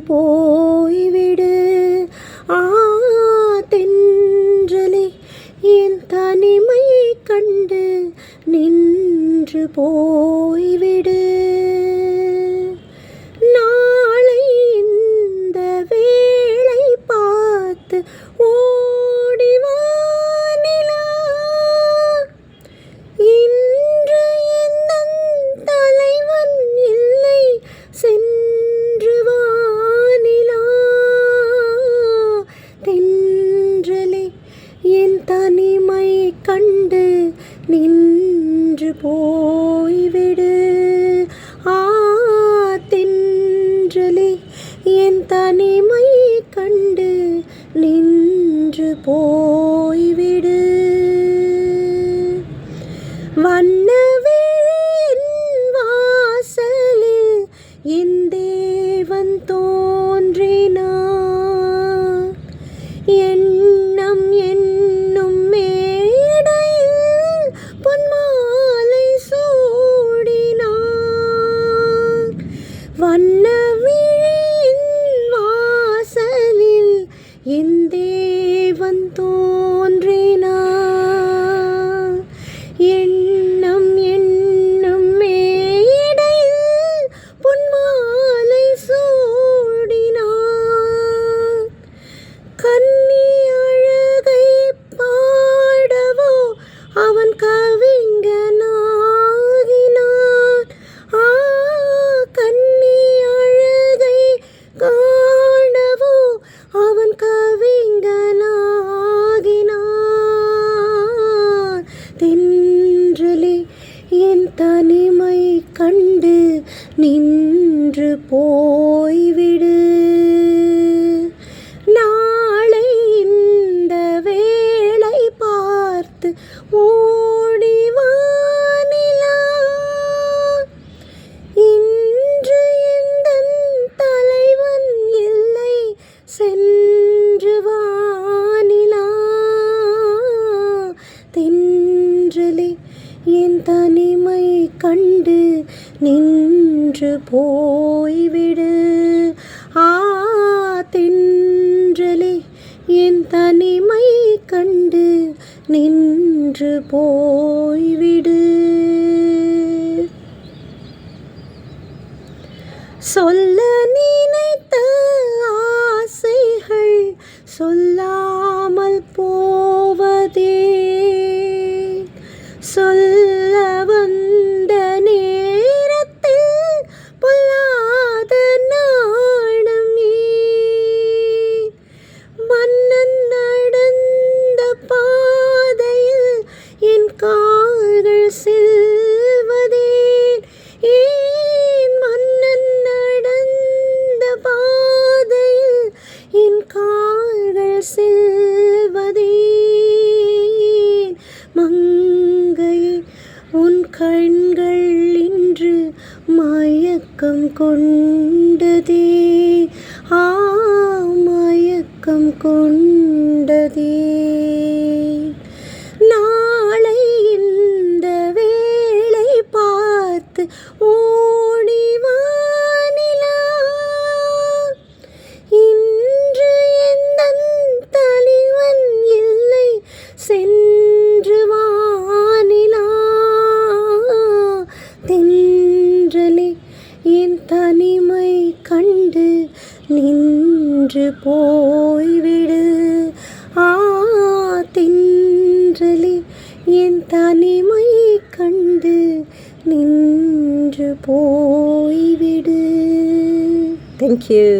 போய்விடு. தென்றலே என் தனிமை கண்டு நின்று போய்விடு. நாளை இந்த வேளை பார்த்து ஓடிவா நிலா. இன்று எந்தன் தலைவன் இல்லை சென்று வா நிலா. தென்றலே என் தனிமை கண்டு நின்று போய்விடு. தென்றலே என் தனிமை கண்டு நின்று போய்விடு. வண்ணவிழியின் வாசலில் என் தேவன் தோன்றினார். எண்ணம் என்னும் மேடையில் பொன்மாலை சூடினார். வண்ணவிழியின் வாசலில் என் தேவன் தோன்றினார். எண்ணம் என்னும் மேடையில் பொன்மாலை சூடினார். கன்னி அழகை பாடவோ அவன் கவிஞனாகினான். கன்னி அழகை காணவோ அவன் கவிஞனாகினான். தென்றலே என் தனிமை கண்டு நின்று போய்விடு. நாளை இந்த வேளை பார்த்து ஓடிவா நிலா. இன்று எந்தன் தலைவன் இல்லை சென்று வா நிலா. தென்றலே என் தனிமை கண்டு நின்று போய்விடு. தென்றலே என் தனிமை கண்டு நின்று போய்விடு. சொல்ல நினைத்த ஆசைகள் சொல்லாமல் போவதே. சொல்ல வந்த நேரத்தில் பொல்லாத நாணம் ஏன்? மன்னன் நடந்த பாதையில் என் கால்கள் செல்வதேன்? ஏன் மன்னன் நடந்த பாதையில் என் கால்கள் செல்வதேன்? மங்கையே உன் கண்கள் இன்று மயக்கம் கொண்டதே. மயக்கம் கொண்டதே. நாளை இந்த வேளை பார்த்து ஓடிவா நிலா. இன்று எந்தன் தலைவன் இல்லை சென்று வா நிலா. தென்றலே என் தனிமை கண்டு நின்று போய்விடு. தென்றலே என் தனிமை கண்டு நின்று போய்விடு. Thank you.